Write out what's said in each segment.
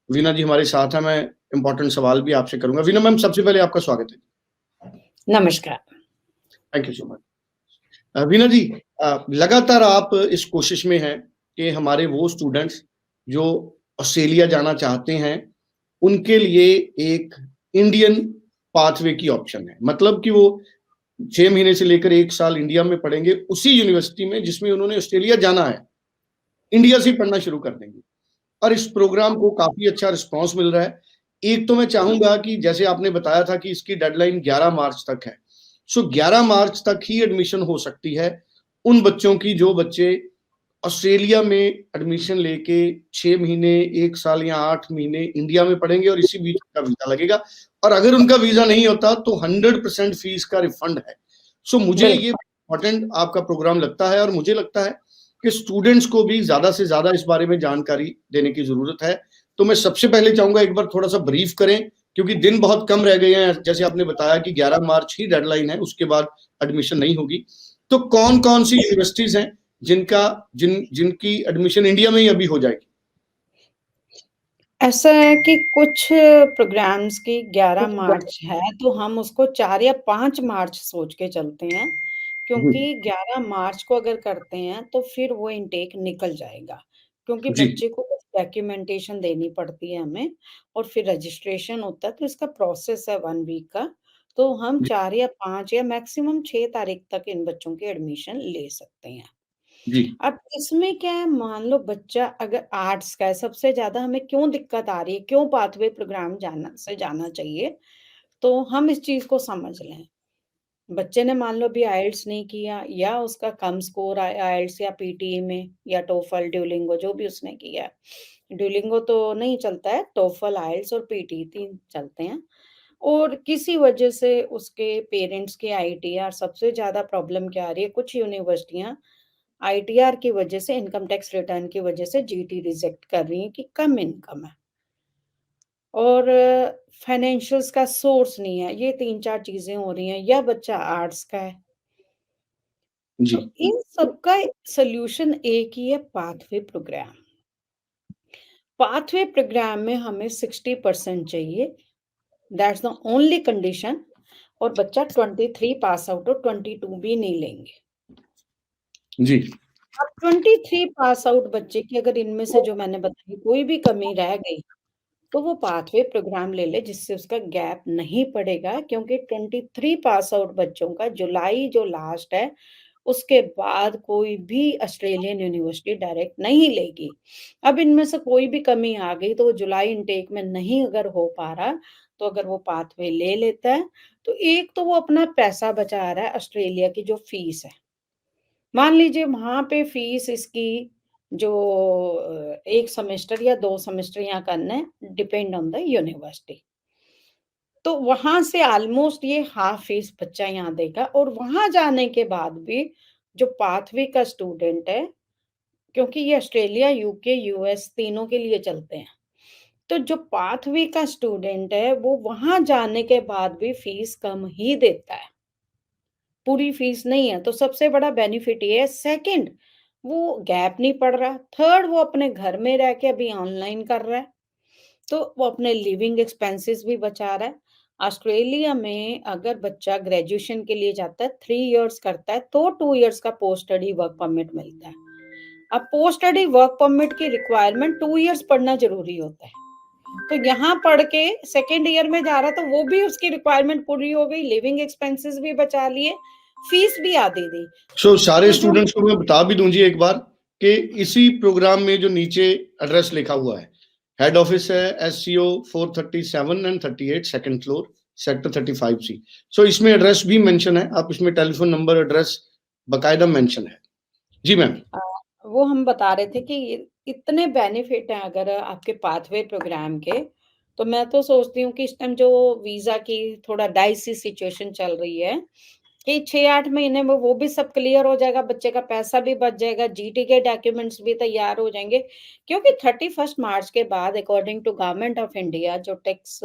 वीना जी हमारे साथ हैं। मैं इंपॉर्टेंट सवाल भी आपसे करूंगा। वीना मैम, सबसे पहले आपका स्वागत है। नमस्कार। Thank you so much. Veena ji, लगातार आप इस कोशिश में हैं कि हमारे वो स्टूडेंट्स जो ऑस्ट्रेलिया जाना चाहते हैं उनके लिए एक इंडियन पाथवे की ऑप्शन है। मतलब कि वो 6 महीने से लेकर 1 साल इंडिया में पढ़ेंगे उसी यूनिवर्सिटी में जिसमें उन्होंने ऑस्ट्रेलिया जाना है, इंडिया से पढ़ना शुरू कर देंगे। और इस प्रोग्राम को काफी अच्छा रिस्पांस मिल रहा है। एक तो मैं चाहूंगा कि जैसे आपने बताया था कि इसकी डेडलाइन 11 मार्च तक है, सो 11 मार्च तक ही एडमिशन हो सकती है उन बच्चों की जो बच्चे ऑस्ट्रेलिया में एडमिशन लेके 6 महीने, 1 साल या 8 महीने इंडिया में पढ़ेंगे और इसी बीच उनका वीजा लगेगा। और अगर उनका वीजा नहीं होता तो 100% फीस का रिफंड है। सो मुझे ये इम्पोर्टेंट आपका प्रोग्राम लगता है और मुझे लगता है कि स्टूडेंट्स को भी ज्यादा से ज्यादा इस बारे में जानकारी देने की जरूरत है। तो मैं सबसे पहले चाहूंगा एक बार थोड़ा सा ब्रीफ करें, क्योंकि दिन बहुत कम रह गए हैं। जैसे आपने बताया कि 11 मार्च ही डेडलाइन है, उसके बाद एडमिशन नहीं होगी। तो कौन कौन सी यूनिवर्सिटीज हैं जिनकी एडमिशन इंडिया में ही अभी हो जाएगी? ऐसा है कि कुछ प्रोग्राम्स की 11 मार्च है, तो हम उसको 4 या 5 मार्च सोच के चलते हैं, क्योंकि 11 मार्च को अगर करते हैं, तो फिर वो इनटेक निकल जाएगा। क्योंकि जी बच्चे को कुछ डॉक्यूमेंटेशन देनी पड़ती है हमें और फिर रजिस्ट्रेशन होता है, तो इसका प्रोसेस है 1 वीक का। तो हम जी 4 या 5 या मैक्सिमम 6 तारीख तक इन बच्चों की एडमिशन ले सकते हैं। जी अब इसमें क्या है, मान लो बच्चा अगर आर्ट्स का है, सबसे ज़्यादा हमें क्यों दिक्कत आ रही है, क्यों पाथवे प्रोग्राम जाना चाहिए, तो हम इस चीज़ को समझ लें। बच्चे ने मान लो अभी आइल्ट्स नहीं किया या उसका कम स्कोर आया आइल्ट्स या पीटीई में या टोफल, ड्यूलिंगो जो भी उसने किया है। ड्यूलिंगो तो नहीं चलता है, टोफल, आइल्ट्स और पीटीई 3 चलते हैं। और किसी वजह से उसके पेरेंट्स के आईटीआर सबसे ज़्यादा प्रॉब्लम क्या आ रही है, कुछ यूनिवर्सिटियाँ आईटीआर की वजह से, इनकम टैक्स रिटर्न की वजह से जीटी रिजेक्ट कर रही हैं कि कम इनकम है और फाइनेंशियल्स का सोर्स नहीं है। ये 3-4 चीज़ें हो रही हैं या बच्चा आर्ट्स का है। जी तो इन सब का सॉल्यूशन एक ही है, पाथवे प्रोग्राम। पाथवे प्रोग्राम में हमें 60% चाहिए, दैट्स द ओनली कंडीशन। और बच्चा 23 पास आउट और 22 भी नहीं लेंगे। जी अब 23 पास आउट बच्चे की अगर इनमें से जो मैंने बताई कोई भी कमी रह गई, तो वो पाथवे प्रोग्राम ले ले जिससे उसका गैप नहीं पड़ेगा, क्योंकि 23 पास आउट बच्चों का जुलाई जो लास्ट है, उसके बाद कोई भी ऑस्ट्रेलियन यूनिवर्सिटी डायरेक्ट नहीं लेगी। अब इनमें से कोई भी कमी आ गई तो वो जुलाई इनटेक में नहीं अगर हो पा रहा, तो अगर वो पाथवे ले लेता है, तो एक तो वो अपना पैसा बचा रहा है, ऑस्ट्रेलिया की जो फीस है। मान लीजिए वहाँ पे फीस इसकी जो 1 सेमेस्टर या 2 सेमेस्टर यहाँ करना है, डिपेंड ऑन द यूनिवर्सिटी। तो वहाँ से ऑलमोस्ट ये हाफ फीस बच्चा यहाँ देगा और वहाँ जाने के बाद भी जो पाथवे का स्टूडेंट है, क्योंकि ये ऑस्ट्रेलिया, यूके, यूएस तीनों के लिए चलते हैं। तो जो पाथवे का स्टूडेंट है, वो वहाँ जाने के बाद भी फीस कम ही देता है। पूरी फीस नहीं है, तो सबसे बड़ा बेनिफिट ये है। सेकंड, वो गैप नहीं पड़ रहा। थर्ड, वो अपने घर में रह के अभी ऑनलाइन कर रहा है, तो वो अपने लिविंग एक्सपेंसेस भी बचा रहा है। ऑस्ट्रेलिया में अगर बच्चा ग्रेजुएशन के लिए जाता है, 3 इयर्स करता है, तो 2 इयर्स का पोस्ट स्टडी वर्क परमिट मिलता है। अब पोस्ट स्टडी वर्क परमिट की रिक्वायरमेंट 2 इयर्स पढ़ना ज़रूरी होता है। तो यहाँ पढ़ के सेकंड ईयर में जा रहा, तो वो भी उसकी रिक्वायरमेंट पूरी हो गई, लिविंग एक्सपेंसेस भी बचा लिए, फीस भी आधी दी। सारे तो जो स्टूडेंट्स को मैं बता भी दूं जी एक बार कि इसी प्रोग्राम में जो नीचे एड्रेस लिखा हुआ है, हेड ऑफिस है SCO 437 and 38 second floor, sector 35C। सो इसमें एड्रेस भी मेंशन है, आप इसमें टेलीफोन नंबर, एड्रेस बकायदा मेंशन है। जी मैम। अ, वो हम बता रहे थे कि इतने बेनिफिट हैं अगर आपके पाथवे प्रोग्राम के, तो मैं तो सोचती हूँ कि इस टाइम जो वीज़ा की थोड़ा डाइसी सिचुएशन चल रही है, कि 6-8 महीने में वो भी सब क्लियर हो जाएगा, बच्चे का पैसा भी बच जाएगा, जीटी के डॉक्यूमेंट्स भी तैयार हो जाएँगे। क्योंकि 31 मार्च के बाद according to government of India जो टैक्स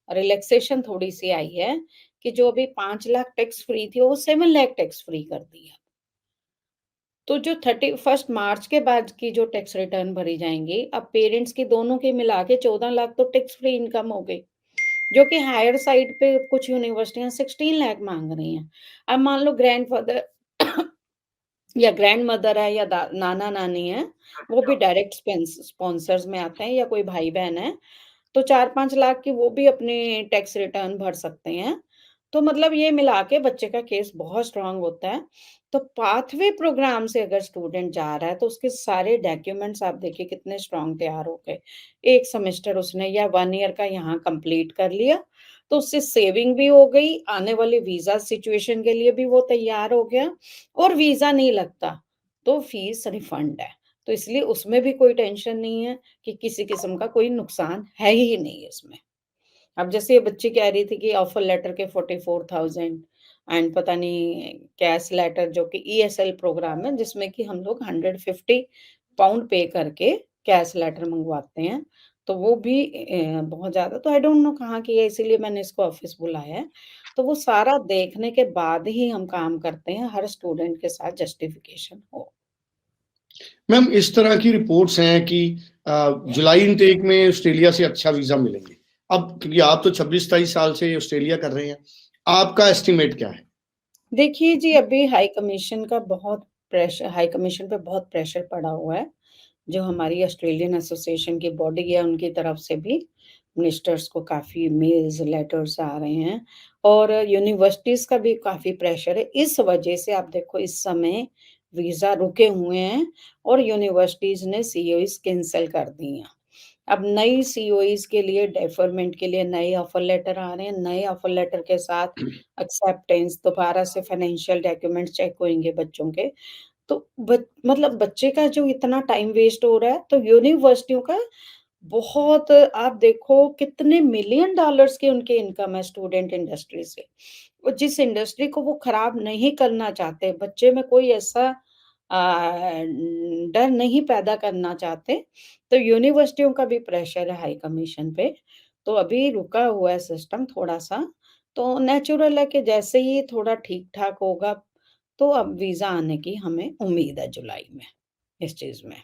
रिलैक्सेशन थोड़ी-सी आई है, कि जो अभी 5 लाख टैक्स फ्री थी, वो 7 लाख टैक्स फ्री कर दी है। तो जो 31 मार्च के बाद की जो टैक्स रिटर्न भरी जाएँगी, अब पेरेंट्स की दोनों की मिला के 14 लाख तो टैक्स फ्री इनकम हो गई, जो कि हायर साइड पे कुछ यूनिवर्सिटियाँ 16 लाख माँग रही हैं। अब मान लो ग्रैंडफ़ादर या ग्रैंडमदर है या दा नाना-नानी है, वो भी डायरेक्ट स्पॉन्सर्स में आते हैं या कोई भाई-बहन है, तो 4-5 लाख की वो भी अपनी टैक्स रिटर्न भर सकते हैं। तो मतलब ये मिला के बच्चे का केस बहुत स्ट्रॉन्ग होता है। तो पाथवे प्रोग्राम से अगर स्टूडेंट जा रहा है तो उसके सारे डॉक्यूमेंट्स आप देखिए कितने स्ट्रॉन्ग तैयार हो गए। 1 सेमेस्टर उसने या 1 ईयर का यहाँ कंप्लीट कर लिया, तो उससे सेविंग भी हो गई, आने वाली वीज़ा सिचुएशन के लिए भी वो तैयार हो गया और वीज़ा नहीं लगता, तो फीस रिफंड है। तो इसलिए उसमें भी कोई टेंशन नहीं है कि किसी किस्म का कोई नुकसान है ही नहीं इसमें। अब जैसे ये बच्ची कह रही थी कि ऑफर लेटर के 44,000 एंड पता नहीं कैश लेटर जो कि ईएसएल प्रोग्राम है जिसमें कि हम लोग 150 पाउंड पे करके कैश लेटर मंगवाते हैं। तो वो भी बहुत ज़्यादा तो आई डोंट नो कहाँ की है इसीलिए मैंने इसको ऑफ़िस बुलाया है। तो वो सारा देखने के बाद ही हम काम करते हैं, हर स्टूडेंट के साथ जस्टिफिकेशन हो। मैम इस तरह की रिपोर्ट्स हैं कि जुलाई इनटेक में ऑस्ट्रेलिया से अच्छा वीज़ा मिलेंगे। अब क्योंकि आप तो 26-27 साल से ऑस्ट्रेलिया कर रहे हैं, आपका एस्टीमेट क्या है? देखिए जी, अभी हाई कमीशन पे बहुत प्रेशर पड़ा हुआ है। जो हमारी ऑस्ट्रेलियन एसोसिएशन की बॉडी है, उनकी तरफ से भी मिनिस्टर्स को काफ़ी मेल्स, लेटर्स आ रहे हैं और यूनिवर्सिटीज़ का भी काफ़ी प्रेशर है। इस वजह से आप देखो इस समय वीज़ा रुके हुए हैं और यूनिवर्सिटीज़ ने सीओईज़ कैंसल कर दी हैं। अब नई सीओईज़ के लिए डेफरमेंट के लिए नए ऑफर लेटर आ रहे हैं। नए ऑफर लेटर के साथ एक्सेप्टेंस दोबारा से फाइनेंशियल डॉक्यूमेंट्स चेक होंगे बच्चों के। तो मतलब बच्चे का जो इतना टाइम वेस्ट हो रहा है, तो यूनिवर्सिटियों का बहुत आप देखो कितने मिलियन डॉलर्स की उनकी इनकम है स्टूडेंट इंडस्ट्री से। वो जिस इंडस्ट्री को वो खराब नहीं करना चाहते, बच्चे में कोई ऐसा डर नहीं पैदा करना चाहते, तो यूनिवर्सिटियों का भी प्रेशर है हाई कमीशन पे। तो अभी रुका हुआ है सिस्टम थोड़ा-सा, तो नेचुरल है कि जैसे ही थोड़ा ठीक-ठाक होगा, तो अब वीज़ा आने की हमें उम्मीद है जुलाई में, इस चीज़ में।